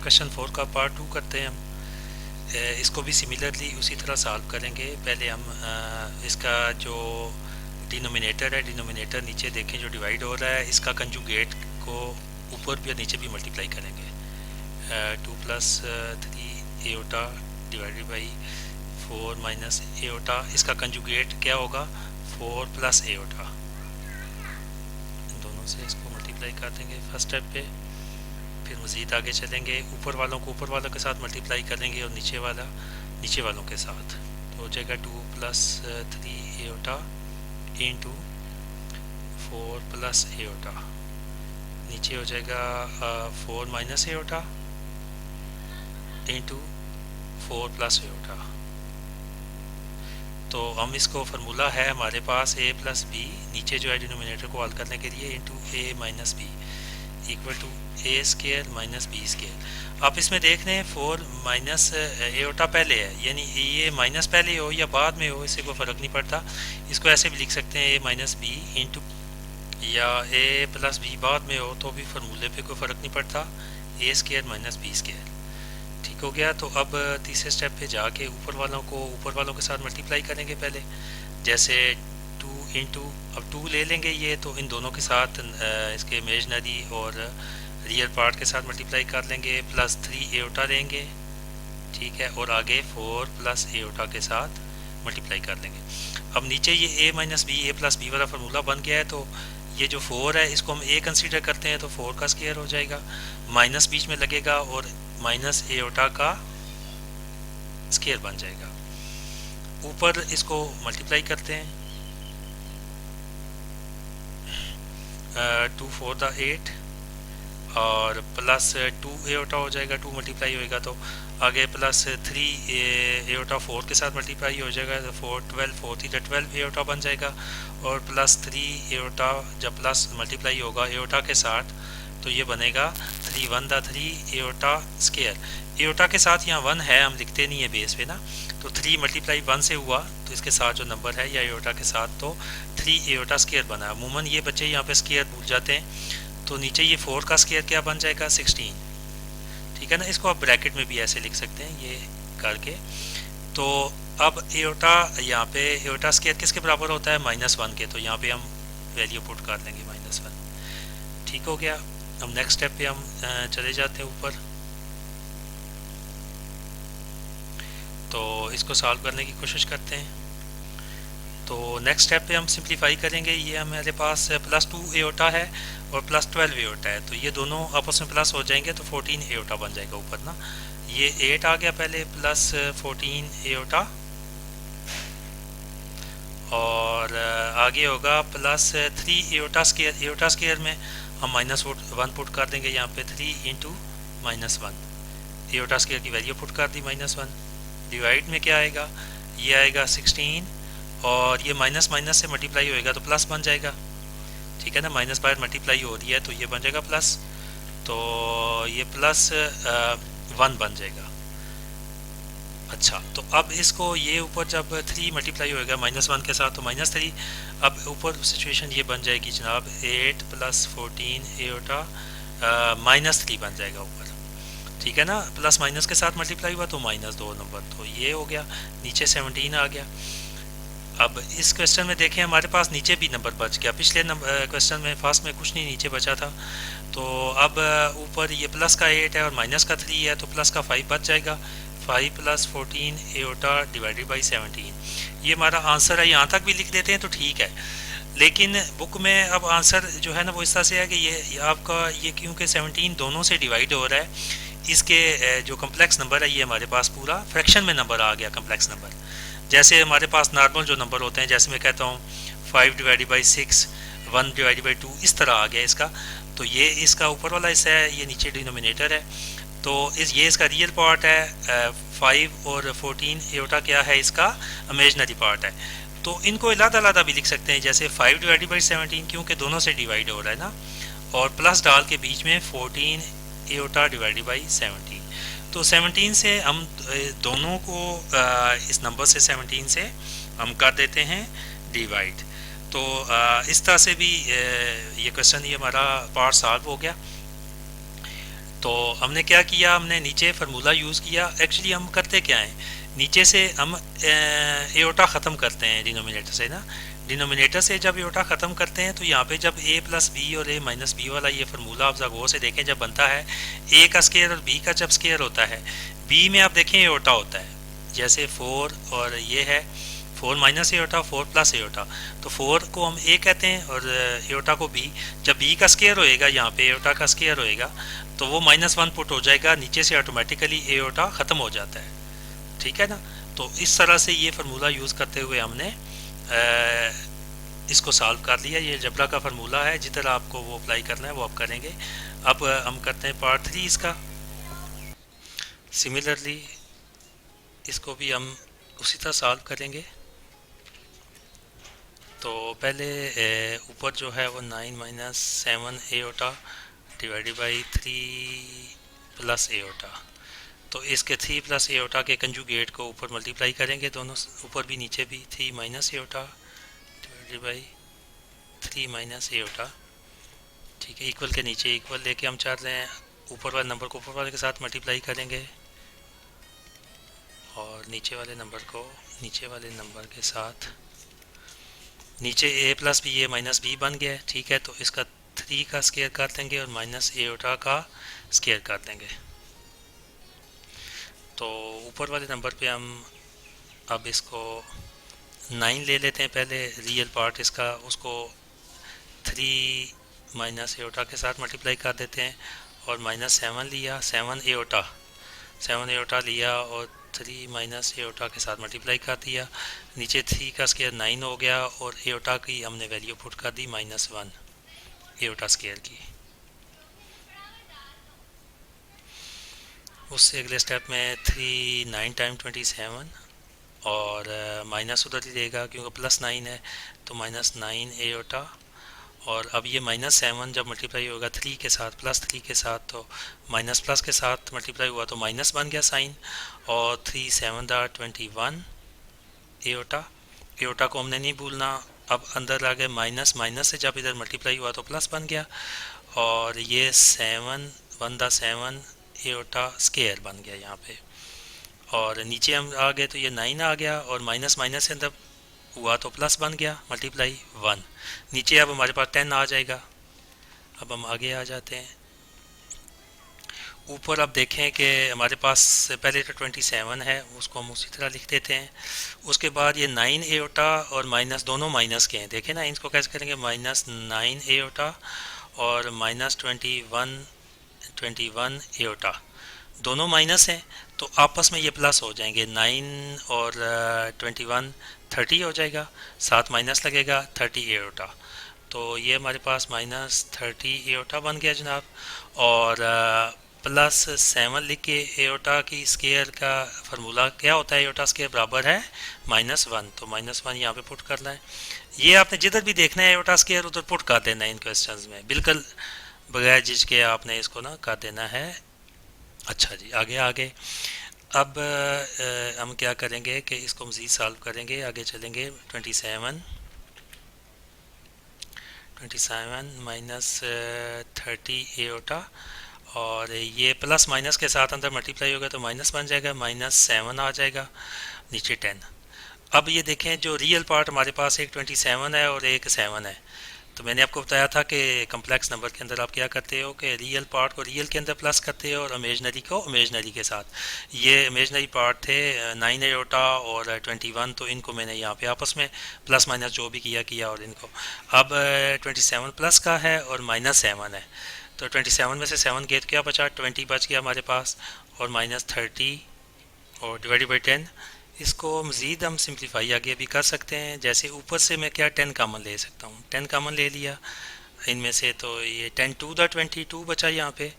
Question 4 का part 2 करते हैं हम। इसको भी सिमिलरली उसी तरह सॉल्व करेंगे। पहले हम इसका जो डिनोमिनेटर है, डिनोमिनेटर नीचे देखें जो डिवाइड हो रहा है, इसका कंजुगेट को ऊपर भी और नीचे भी मल्टीप्लाई करेंगे। 2 plus 3 aorta divided by 4 minus aorta, इसका कंजुगेट क्या होगा 4 प्लस एओटा। इन दोनों से इसको मल्टीप्लाई कर देंगे फर्स्ट स्टेप पे। फिर मज़ीद आगे चलेंगे, ऊपर वालों को ऊपर वालों के साथ मल्टीप्लाई करेंगे और नीचे वाला नीचे वालों के साथ। तो हो जाएगा 2 plus 3 aorta into 4 plus aorta. नीचे हो जाएगा 4 minus aorta into 4 plus aorta. तो हम इसको फार्मूला है हमारे पास a प्लस बी, नीचे जो है डिनोमिनेटर को हल करने के लिए, into a minus b equal to a square minus b square. आप इसमें देख रहे हैं 4 माइनस एओटा पहले है, यानी ये माइनस पहले हो या बाद में हो इससे कोई फ़र्क नहीं पड़ता। इसको ऐसे भी लिख सकते हैं ए माइनस बी इंटू, या ए प्लस बी बाद में हो तो भी फार्मूले पे कोई फ़र्क नहीं पड़ता, ए स्केयर माइनस बी स्केयर। ठीक हो गया। तो अब तीसरे स्टेप पे जाके ऊपर वालों के साथ मल्टीप्लाई करेंगे पहले। जैसे 2 इंटू, अब 2 ले लेंगे ये, तो इन दोनों के साथ इसके इमेजनरी और रियल पार्ट के साथ मल्टीप्लाई कर लेंगे, प्लस 3 एओटा लेंगे, ठीक है, और आगे 4 प्लस एओटा के साथ मल्टीप्लाई कर लेंगे। अब नीचे ये ए माइनस बी, ए प्लस बी वाला फार्मूला बन गया है, तो ये जो 4 है इसको हम ए कंसीडर करते हैं, तो 4 का स्क्वायर हो जाएगा, माइनस बीच में लगेगा और माइनस एओटा का स्क्वायर बन जाएगा। ऊपर इसको मल्टीप्लाई करते हैं, 2 4 दा 8 और प्लस 2 एओटा हो जाएगा, 2 मल्टीप्लाई होएगा तो आगे प्लस 3 एओटा 4 के साथ मल्टीप्लाई हो जाएगा, तो 4 12 4 3 12 एओटा बन जाएगा, और प्लस 3 एओटा जब प्लस मल्टीप्लाई होगा एओटा के साथ तो ये बनेगा 3 1 दा 3 एओटा स्क्वायर। एओटा के साथ यहाँ 1 है, हम लिखते नहीं है बेस पे ना, तो 3 मल्टीप्लाई 1 से हुआ तो इसके साथ जो नंबर है या एओटा के साथ तो 3 एओटा स्क्वायर बना। अमूमन ये बच्चे यहाँ पे स्क्वायर भूल जाते हैं, तो नीचे ये 4 का स्क्वायर क्या बन जाएगा 16, ठीक है ना। इसको आप ब्रैकेट में भी ऐसे लिख सकते हैं ये करके। तो अब एओटा यहाँ पे एओटा स्क्वायर किसके बराबर होता है -1 के, तो यहाँ पे हम वैल्यू पुट कर लेंगे -1। ठीक हो गया। अब नेक्स्ट स्टेप पे हम चले जाते हैं ऊपर। तो इसको सॉल्व करने की कोशिश करते हैं। तो नेक्स्ट स्टेप पे हम सिंप्लीफाई करेंगे। ये हमारे पास प्लस 2 एओटा है और प्लस 12 एओटा है, तो ये दोनों आपस में प्लस हो जाएंगे तो 14 एओटा बन जाएगा ऊपर ना। ये 8 आ गया पहले, प्लस 14 एओटा, और आगे होगा plus 3 aorta square. Aorta square में हम -1 पुट कर देंगे यहाँ पे, 3 इंटू -1, एओटा स्क्वायर की वैल्यू पुट कर दी -1। डिवाइड में क्या आएगा, ये आएगा 16, और ये माइनस माइनस से मल्टीप्लाई होएगा तो प्लस बन जाएगा, ठीक है ना। माइनस बाय मल्टीप्लाई हो रही है तो ये बन जाएगा प्लस, तो ये प्लस 1 बन जाएगा। अच्छा, तो अब इसको ये ऊपर जब 3 मल्टीप्लाई होएगा -1 के साथ तो -3। अब ऊपर सिचुएशन ये बन जाएगी जनाब 8 प्लस 14 एओटा -3 बन जाएगा ऊपर, ठीक है ना। प्लस माइनस के साथ मल्टीप्लाई हुआ तो -2 नंबर, तो ये हो गया। नीचे 17 आ गया। अब इस क्वेश्चन में देखें हमारे पास नीचे भी नंबर बच गया, पिछले नंबर क्वेश्चन में फर्स्ट में कुछ नहीं नीचे बचा था। तो अब ऊपर ये प्लस का 8 है और माइनस का 3 है, तो प्लस का 5 बच जाएगा। 5 प्लस 14 एओटा डिवाइडेड बाई 17, ये हमारा आंसर है। यहाँ तक भी लिख देते हैं तो ठीक है, लेकिन बुक में अब आंसर जो है ना वो इस तरह से है कि ये आपका ये क्योंकि 17 दोनों से डिवाइड हो रहा है, इसके जो कम्प्लेक्स नंबर है ये हमारे पास पूरा फ्रैक्शन में नंबर आ गया, कम्प्लेक्स नंबर। जैसे हमारे पास नॉर्मल जो नंबर होते हैं, जैसे मैं कहता हूँ 5 डिवाइडेड बाई 6, 1 डिवाइडेड बाई 2, इस तरह आ गया इसका। तो ये इसका ऊपर वाला हिस्सा है, ये नीचे डिनोमिनेटर है। तो ये इसका रियल पार्ट है 5, और 14 एओटा क्या है इसका इमेजनरी पार्ट है। तो इनको अलग-अलग भी लिख सकते हैं, जैसे 5 डिवाइडेड बाई 17 क्योंकि दोनों से डिवाइड हो रहा है ना, और प्लस डाल के बीच में 14 एओटा डिवाइडेड बाई 17। तो 17 से हम दोनों को इस नंबर से 17 से हम कर देते हैं डिवाइड। तो इस तरह से भी ये क्वेश्चन ये हमारा पार्ट सॉल्व हो गया। तो हमने क्या किया, हमने नीचे फार्मूला यूज़ किया। एक्चुअली हम करते क्या हैं, नीचे से हम एओटा ख़त्म करते हैं डिनोमिनेटर से ना। डिनोमिनेटर से जब एओटा ख़त्म करते हैं तो यहाँ पे जब a प्लस बी और a माइनस बी वाला ये फार्मूला आप गौर से देखें जब बनता है, a का स्केयर और b का जब स्केयर होता है, b में आप देखें एओटा होता है। जैसे 4 और ये है 4 माइनस एओटा 4 प्लस एओटा, तो 4 को हम a कहते हैं और एओटा को b। जब b का स्केयर होएगा, यहाँ पे एओटा का स्केयर होएगा, तो वो -1 पुट हो जाएगा, नीचे से ऑटोमेटिकली एओटा ख़त्म हो जाता है। ठीक है ना। तो इस तरह से ये फार्मूला यूज़ करते हुए हमने इसको सॉल्व कर लिया। ये अलजेब्रा का फार्मूला है, जिधर आपको वो अप्लाई करना है वो आप करेंगे। अब हम करते हैं पार्ट 3 इसका। सिमिलरली इसको भी हम उसी तरह सॉल्व करेंगे। तो पहले ऊपर जो है वो 9 minus 7 aorta divided by 3 plus aorta. तो इसके 3 प्लस एओटा के कंजुगेट को ऊपर मल्टीप्लाई करेंगे, दोनों ऊपर भी नीचे भी। 3 minus aorta divided by 3 minus aorta. ठीक है, इक्वल के नीचे इक्वल लेके हम चाह रहे हैं, ऊपर वाले नंबर को ऊपर वाले के साथ मल्टीप्लाई करेंगे और नीचे वाले नंबर को नीचे वाले नंबर के साथ। नीचे a plus b a minus b बन गया। ठीक है, तो इसका 3 का स्केयर कर देंगे और माइनस एओटा का स्केयर कर देंगे। तो ऊपर वाले नंबर पे हम अब इसको 9 ले लेते हैं पहले, रियल पार्ट इसका, उसको 3 माइनस एओटा के साथ मल्टीप्लाई कर देते हैं और -7 लिया, 7 एओटा लिया और 3 माइनस एओटा के साथ मल्टीप्लाई कर दिया। नीचे 3 का स्केयर 9 हो गया और एओटा की हमने वैल्यू पुट कर दी -1 एओटा स्केयर की। उससे अगले स्टेप में 3 9 टाइम 27 और माइनस उधर ही देगा क्योंकि प्लस 9 है, तो -9 एओटा। और अब ये -7 जब मल्टीप्लाई होगा 3 के साथ प्लस 3 के साथ, तो माइनस प्लस के साथ मल्टीप्लाई हुआ तो माइनस बन गया साइन, और 3 7 21 एओटा को हमने नहीं भूलना। अब अंदर आ गए माइनस, माइनस से जब इधर मल्टीप्लाई हुआ तो प्लस बन गया, और ये 7 7 एओटा स्केयर बन गया यहाँ पे। और नीचे हम आ गए तो ये 9 आ गया और माइनस माइनस से अंदर हुआ तो प्लस बन गया, मल्टीप्लाई 1। नीचे अब हमारे पास 10 आ जाएगा। अब हम आगे आ जाते हैं। ऊपर अब देखें कि हमारे पास पहले तो 27 है, उसको हम उसी तरह लिख देते हैं। उसके बाद ये 9 एओटा और माइनस दोनों माइनस के हैं, देखें ना, इनको कैसे करेंगे, -9 एओटा और -21 एओटा, दोनों माइनस हैं तो आपस में ये प्लस हो जाएंगे। 9 और 21 30 हो जाएगा, साथ माइनस लगेगा 30 एओटा। तो ये हमारे पास -30 एओटा बन गया जनाब। और +7 लिख के एओटा की स्केयर का फार्मूला क्या होता है, एओटा स्केयर बराबर है -1, तो -1 यहाँ पे पुट करना है। ये आपने जिधर भी देखना है एओटा स्केयर उधर पुट कर देना है इन क्वेश्चंस में, बिल्कुल बगैर झिझके आपने इसको ना कर देना है। अच्छा जी, आगे अब हम क्या करेंगे कि इसको मज़ीद सॉल्व करेंगे, आगे चलेंगे। 27 -30 एओटा और ये प्लस माइनस के साथ अंदर मल्टीप्लाई होगा तो माइनस बन जाएगा, -7 आ जाएगा, नीचे 10। अब ये देखें जो रियल पार्ट हमारे पास एक 27 है और एक 7 है। तो मैंने आपको बताया था कि कम्प्लेक्स नंबर के अंदर आप क्या करते हो कि रियल पार्ट को रियल के अंदर प्लस करते हो और इमेजनरी को इमेजनरी के साथ। ये इमेजनरी पार्ट थे 9 एओटा और 21, तो इनको मैंने यहाँ पे आपस में प्लस माइनस जो भी किया और इनको। अब 27 प्लस का है और -7 है, तो 27 में से 7 गए तो क्या बचा, 20 बच गया हमारे पास, और -30 और डिवाइडेड बाई 10। इसको मज़ीद हम सिंप्लीफाई आगे भी कर सकते हैं। जैसे ऊपर से मैं क्या 10 कामन ले सकता हूँ, 10 कामन ले लिया इनमें से, तो ये 10 2 द 22 बचा यहाँ पे,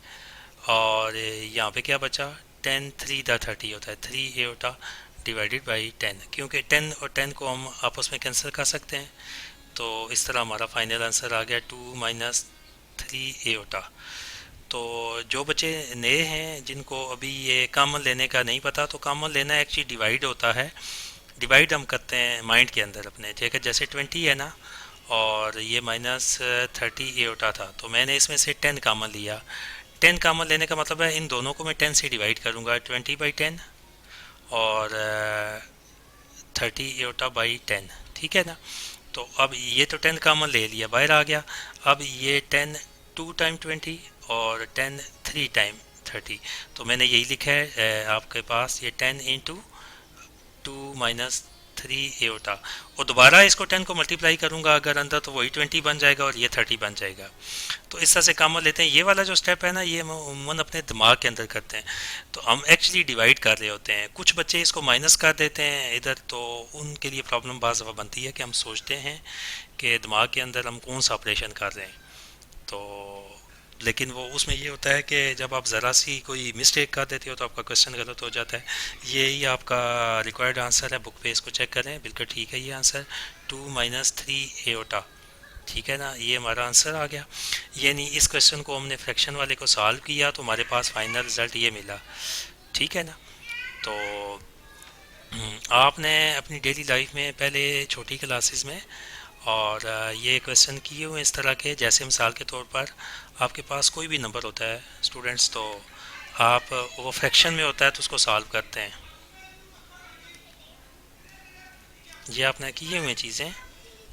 और यहाँ पे क्या बचा, 10 3 द 30 होता है, 3 एओटा डिवाइडेड बाई 10, क्योंकि 10 और 10 को हम आपस में कैंसिल कर सकते हैं। तो इस तरह हमारा फाइनल आंसर आ गया 2 - 3 एओटा। तो जो बच्चे नए हैं जिनको अभी ये कामन लेने का नहीं पता, तो कामन लेना एक्चुअली डिवाइड होता है। डिवाइड हम करते हैं माइंड के अंदर अपने, ठीक है, जैसे 20 है ना और ये -30 एओटा था, तो मैंने इसमें से 10 कामन लिया। 10 कामन लेने का मतलब है इन दोनों को मैं 10 से डिवाइड करूँगा, 20/10 और 30 एटा बाई 10, ठीक है ना। तो अब ये तो 10 कामन ले लिया, बाहर आ गया। अब ये 10 2 टाइम 20 और 10 3 टाइम 30, तो मैंने यही लिखा है आपके पास ये 10 इंटू 2 - 3 एटा, और दोबारा इसको 10 को मल्टीप्लाई करूंगा अगर अंदर, तो वही 20 बन जाएगा और ये 30 बन जाएगा। तो इस तरह से काम लेते हैं। ये वाला जो स्टेप है ना, ये हम उमूमन अपने दिमाग के अंदर करते हैं, तो हम एक्चुअली डिवाइड कर रहे होते हैं। कुछ बच्चे इसको माइनस कर देते हैं इधर, तो उनके लिए प्रॉब्लम बाज़ दफ़ा बनती है कि हम सोचते हैं कि दिमाग के अंदर हम कौन सा ऑपरेशन कर रहे हैं। तो लेकिन वो उसमें ये होता है कि जब आप ज़रा सी कोई मिस्टेक कर देते हो तो आपका क्वेश्चन गलत हो जाता है। यही आपका रिक्वायर्ड आंसर है, बुक पे इसको चेक करें, बिल्कुल ठीक है ये आंसर, 2 - 3 एटा, ठीक है ना। ये हमारा आंसर आ गया। यानी इस क्वेश्चन को हमने फ्रैक्शन वाले को सॉल्व किया तो हमारे पास फाइनल रिजल्ट ये मिला, ठीक है ना। तो आपने अपनी डेली लाइफ में पहले छोटी क्लासेस में और ये क्वेश्चन किए हुए इस तरह के, जैसे मिसाल के तौर पर आपके पास कोई भी नंबर होता है स्टूडेंट्स, तो आप वो फ्रैक्शन में होता है तो उसको सॉल्व करते हैं। ये आपने किए हुए चीज़ें,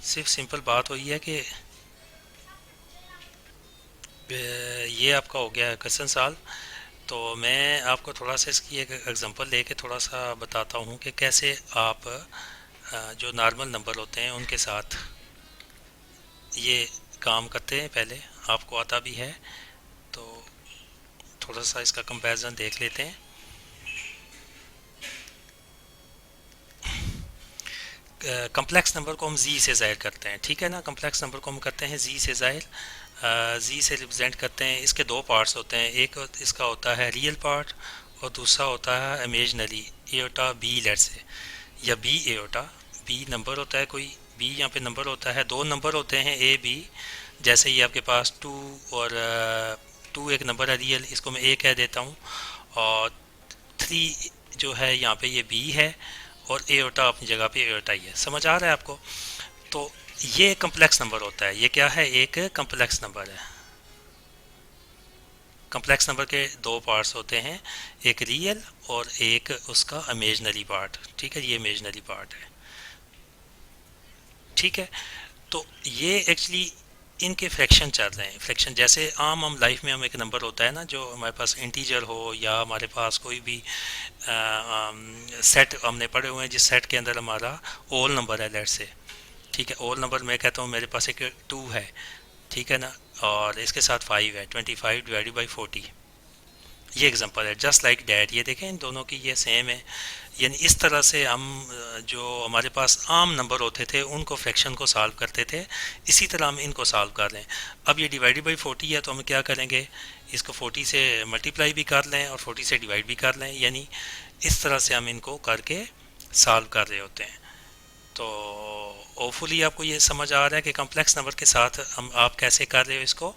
सिर्फ सिंपल बात हुई है कि ये आपका हो गया क्वेश्चन सॉल्व। तो मैं आपको थोड़ा सा इसकी एक एग्जांपल लेके थोड़ा सा बताता हूँ कि कैसे आप जो नॉर्मल नंबर होते हैं उनके साथ ये काम करते हैं। पहले आपको आता भी है तो थोड़ा सा इसका कंपैरिजन देख लेते हैं। कम्प्लेक्स नंबर को हम जी से ज़ाहिर करते हैं, ठीक है ना। कम्प्लेक्स नंबर को हम करते हैं जी से ज़ाहिर, जी से रिप्रेजेंट करते हैं। इसके दो पार्ट्स होते हैं, एक इसका होता है रियल पार्ट और दूसरा होता है इमेजनरी एटा बी, लेट से, या बी एटा बी नंबर होता है कोई, बी यहाँ पे नंबर होता है, दो नंबर होते हैं ए बी। जैसे ये आपके पास 2 और 2 एक नंबर है रियल, इसको मैं ए कह देता हूँ, और 3 जो है यहाँ पे ये बी है, और एटा अपनी जगह पे एटा ही है। समझ आ रहा है आपको। तो ये कम्प्लेक्स नंबर होता है, ये क्या है, एक कम्प्लेक्स नंबर है। कम्प्लेक्स नंबर के दो पार्ट्स होते हैं, एक रियल और एक उसका इमेजनरी पार्ट, ठीक है, ये इमेजनरी पार्ट है, ठीक है। तो ये एक्चुअली इनके फ्रैक्शन चल रहे हैं। फ्रैक्शन जैसे आम हम लाइफ में हम एक नंबर होता है ना, जो हमारे पास इंटीजर हो या हमारे पास कोई भी सेट हमने पढ़े हुए हैं जिस सेट के अंदर हमारा ओल नंबर है, लेट से, ठीक है। ओल नंबर मैं कहता हूँ मेरे पास एक 2 है, ठीक है ना, और इसके साथ 5 है, 25 डिवाइडेड बाई 40, ये एग्जांपल है। जस्ट लाइक डैट, ये देखें इन दोनों की ये सेम है। यानी इस तरह से हम जो हमारे पास आम नंबर होते थे उनको फ्रैक्शन को सॉल्व करते थे, इसी तरह हम इनको सॉल्व कर लें। अब ये डिवाइडेड बाई 40 है तो हम क्या करेंगे, इसको 40 से मल्टीप्लाई भी कर लें और 40 से डिवाइड भी कर लें, यानी इस तरह से हम इनको करके सॉल्व कर रहे होते हैं। तो होपफुली आपको ये समझ आ रहा है कि कम्प्लेक्स नंबर के साथ हम आप कैसे कर रहे हो इसको,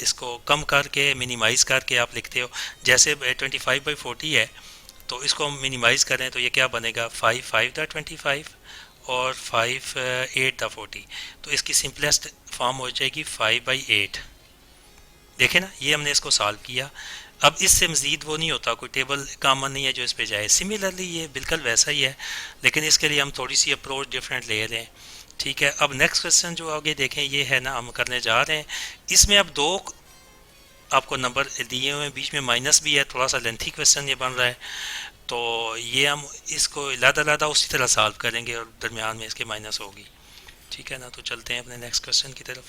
इसको कम करके मिनिमाइज़ करके आप लिखते हो। जैसे 25/40 है तो इसको हम मिनिमाइज़ करें तो ये क्या बनेगा, 5 5 द 25 और 5 8 द 40, तो इसकी सिंपलेस्ट फॉर्म हो जाएगी 5/8। देखें ना, ये हमने इसको सॉल्व किया। अब इससे मज़ीद वो नहीं होता, कोई टेबल कॉमन नहीं है जो इस पे जाए। सिमिलरली ये बिल्कुल वैसा ही है, लेकिन इसके लिए हम थोड़ी सी अप्रोच डिफरेंट ले रहे हैं, ठीक है। अब नेक्स्ट क्वेश्चन जो आगे देखें ये है ना, हम करने जा रहे हैं। इसमें अब दो आपको नंबर दिए हुए हैं, बीच में माइनस भी है, थोड़ा सा लेंथी क्वेश्चन ये बन रहा है। तो ये हम इसको अलग-अलग उसी तरह सॉल्व करेंगे और दरमियान में इसके माइनस होगी, ठीक है ना। तो चलते हैं अपने नेक्स्ट क्वेश्चन की तरफ।